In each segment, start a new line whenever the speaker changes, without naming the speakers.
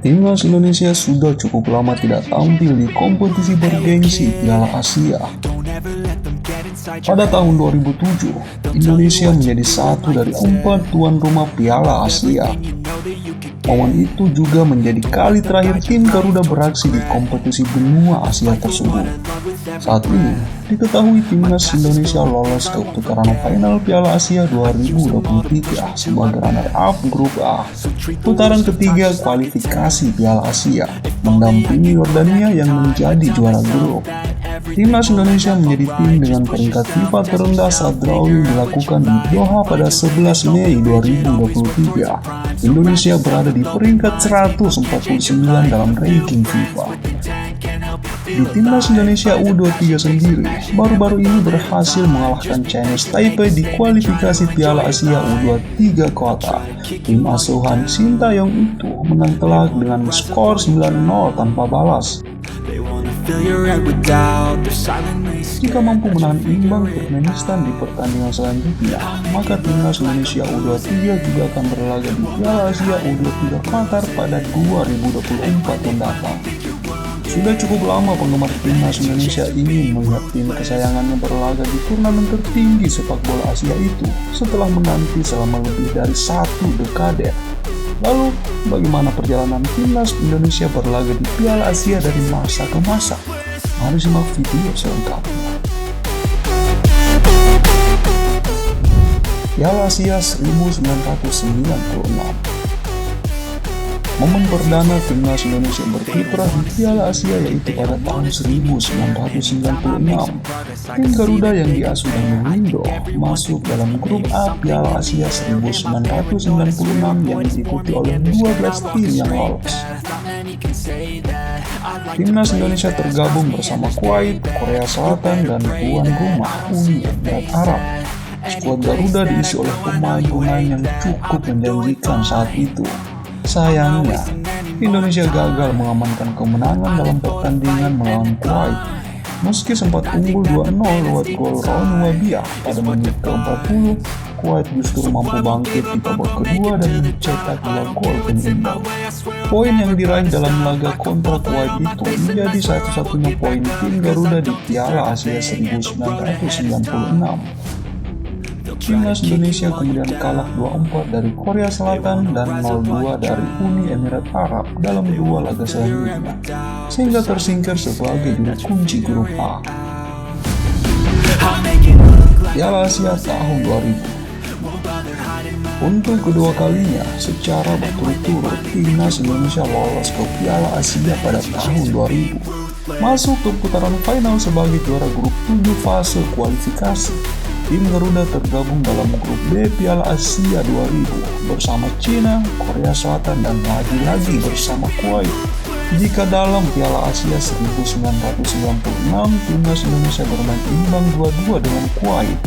Timnas Indonesia sudah cukup lama tidak tampil di kompetisi bergengsi Piala Asia. Pada tahun 2007, Indonesia menjadi satu dari 4 tuan rumah Piala Asia. Momen itu juga menjadi kali terakhir tim Garuda beraksi di kompetisi benua Asia tersebut. Saat ini, diketahui Timnas Indonesia lolos ke putaran final Piala Asia 2023 sebagai runner-up Grup A. Putaran ketiga kualifikasi Piala Asia, mendampingi Yordania yang menjadi juara grup. Timnas Indonesia menjadi tim dengan peringkat FIFA terendah saat drawing dilakukan di Doha pada 11 Mei 2023. Indonesia berada di peringkat 149 dalam ranking FIFA. Di Timnas Indonesia U23 sendiri, baru-baru ini berhasil mengalahkan Chinese Taipei di kualifikasi Piala Asia U23 kota. Tim asuhan Sintayong itu menang telak dengan skor 9-0 tanpa balas. Jika mampu menahan imbang Turkmenistan di pertandingan selanjutnya, maka Timnas Indonesia U23 juga akan berlaga di Piala Asia U23 Qatar pada 2024 mendatang. Sudah cukup lama penggemar Timnas Indonesia ingin melihat tim kesayangannya berlaga di turnamen tertinggi sepak bola Asia itu setelah menanti selama lebih dari 1 dekade. Lalu, bagaimana perjalanan Timnas Indonesia berlaga di Piala Asia dari masa ke masa? Mari simak video selengkapnya. Piala Asia 1996. Momen perdana Timnas Indonesia berkiprah di Piala Asia yaitu pada tahun 1996. Tim Garuda yang diasuh Danu Window masuk dalam grup A Piala Asia 1996 yang diikuti oleh 12 tim yang lolos. Timnas Indonesia tergabung bersama Kuwait, Korea Selatan, dan tuan rumah Uni Emirat Arab. Skuad Garuda diisi oleh pemain-pemain yang cukup menjanjikan saat itu. Sayangnya, Indonesia gagal mengamankan kemenangan dalam pertandingan melawan Kuwait. Meski sempat unggul 2-0 lewat gol Ron Wabia pada menit ke-40, Kuwait justru mampu bangkit di babak kedua dan mencetak 2 gol penyeimbang. Poin yang diraih dalam laga kontra Kuwait itu menjadi satu-satunya poin tim Garuda di Piala Asia 1996. Timnas Indonesia kemudian kalah 2-4 dari Korea Selatan dan 0-2 dari Uni Emirat Arab dalam 2 laga selanjutnya, sehingga tersingkir sebagai juru kunci grup A. Piala Asia tahun 2000. Untuk kedua kalinya secara berturut-turut, Timnas Indonesia lolos ke Piala Asia pada tahun 2000, masuk ke putaran final sebagai juara grup 7 fase kualifikasi. Tim Garuda tergabung dalam grup B Piala Asia 2000 bersama Cina, Korea Selatan, dan lagi-lagi bersama Kuwait. Jika dalam Piala Asia 1996, Timnas Indonesia bermain imbang 2-2 dengan Kuwait.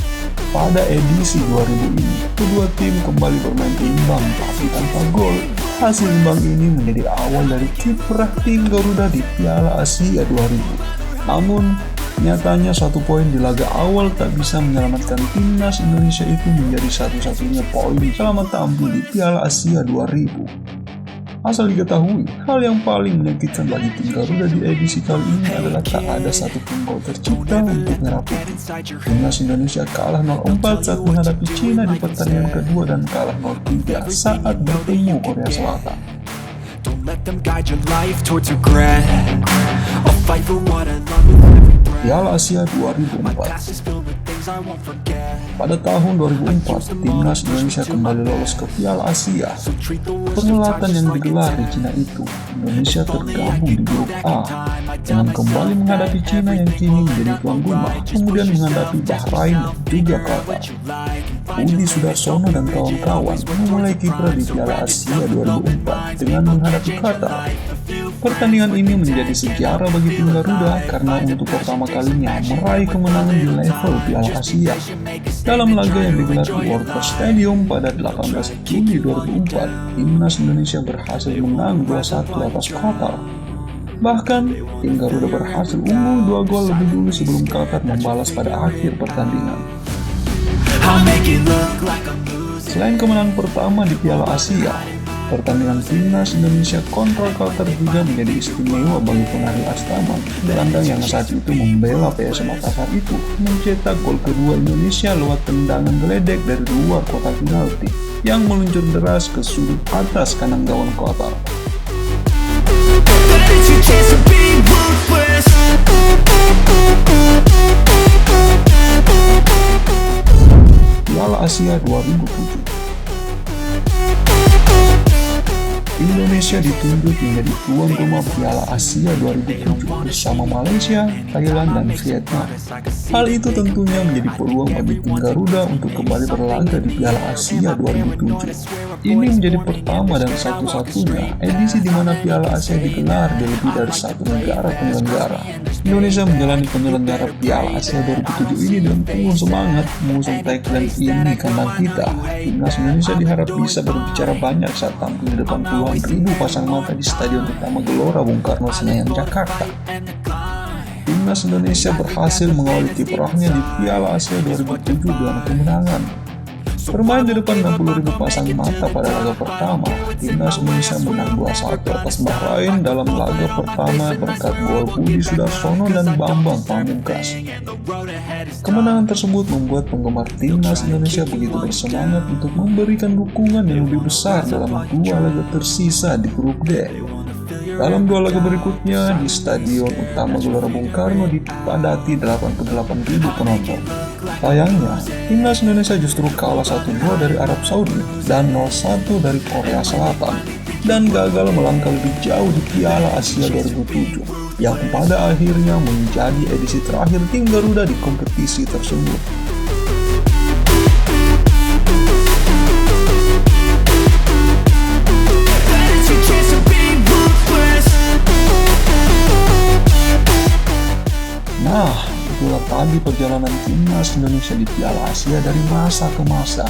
Pada edisi 2000 ini, kedua tim kembali bermain imbang tapi tanpa gol. Hasil imbang ini menjadi awal dari kiprah tim Garuda di Piala Asia 2000. Namun, nyatanya 1 poin di laga awal tak bisa menyelamatkan Timnas Indonesia itu menjadi satu-satunya poin selama tampil di Piala Asia 2000. Asal diketahui, hal yang paling menyakitkan bagi tim Garuda di edisi kali ini adalah tak ada satu pun gol tercipta untuk Merah Putih. Timnas Indonesia kalah 0-4 saat menghadapi Cina di pertandingan kedua dan kalah 0-3 saat bertemu Korea Selatan. Piala Asia 2004. Pada tahun 2004, Timnas Indonesia kembali lolos ke Piala Asia. Perhelatan yang digelar di Cina itu, Indonesia tergabung di grup A dengan kembali menghadapi Cina yang kini menjadi tuan rumah, kemudian menghadapi Bahrain dan juga Qatar. Budi Sudarsono dan kawan-kawan memulai kiprah di Piala Asia 2004 dengan menghadapi Qatar. Pertandingan ini menjadi sejarah bagi tim Garuda karena untuk pertama kalinya meraih kemenangan di level Piala Asia. Dalam laga yang digelar di World Stadium pada 18 Juli 2004, Timnas Indonesia berhasil menang 2-1 atas Qatar. Bahkan, tim Garuda berhasil unggul 2 gol lebih dulu sebelum Qatar membalas pada akhir pertandingan. Selain kemenangan pertama di Piala Asia, Pertandingan timnas Indonesia kontra Qatar juga menjadi istimewa bagi penari Astaman. Gelandang yang saat itu membela PS Makassar itu mencetak gol kedua Indonesia lewat tendangan geledek dari luar kotak penalti yang meluncur deras ke sudut atas kanan gawang Qatar. Piala Asia 2007, Indonesia ditunjuk menjadi tuan rumah Piala Asia 2007 bersama Malaysia, Thailand, dan Vietnam. Hal itu tentunya menjadi peluang bagi tim Garuda untuk kembali berlaga di Piala Asia 2007. Ini menjadi pertama dan satu-satunya edisi di mana Piala Asia digelar di lebih dari satu negara penyelenggara. Indonesia menjalani penyelenggara Piala Asia 2007 ini dengan penuh semangat mengusung tagline "Ini kandang kita". Timnas Indonesia diharap bisa berbicara banyak saat tampil di depan puluhan ribu pasang mata di Stadion Utama Gelora Bung Karno, Senayan, Jakarta. Timnas Indonesia berhasil mengawali kiprahnya di Piala Asia 2007 dengan kemenangan. Bermain di depan 60.000 pasang mata pada laga pertama, Timnas Indonesia menang 2-1 atas Bahrain dalam laga pertama berkat gol Budi Sudarsono dan Bambang Pamungkas. Kemenangan tersebut membuat penggemar Timnas Indonesia begitu bersemangat untuk memberikan dukungan yang lebih besar dalam dua laga tersisa di grup D. Dalam dua laga berikutnya di Stadion Utama Gelora Bung Karno dipadati 88.000 penonton. Sayangnya, Timnas Indonesia justru kalah 1-2 dari Arab Saudi dan 0-1 dari Korea Selatan dan gagal melangkah lebih jauh di Piala Asia 2007 yang pada akhirnya menjadi edisi terakhir tim Garuda di kompetisi tersebut. Nah, itulah tadi perjalanan Timnas Indonesia di Piala Asia dari masa ke masa.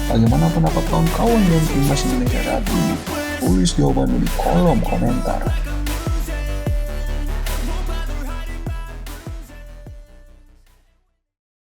Bagaimana pendapat kawan-kawan dengan Timnas Indonesia saat ini? Tulis jawabannya di kolom komentar.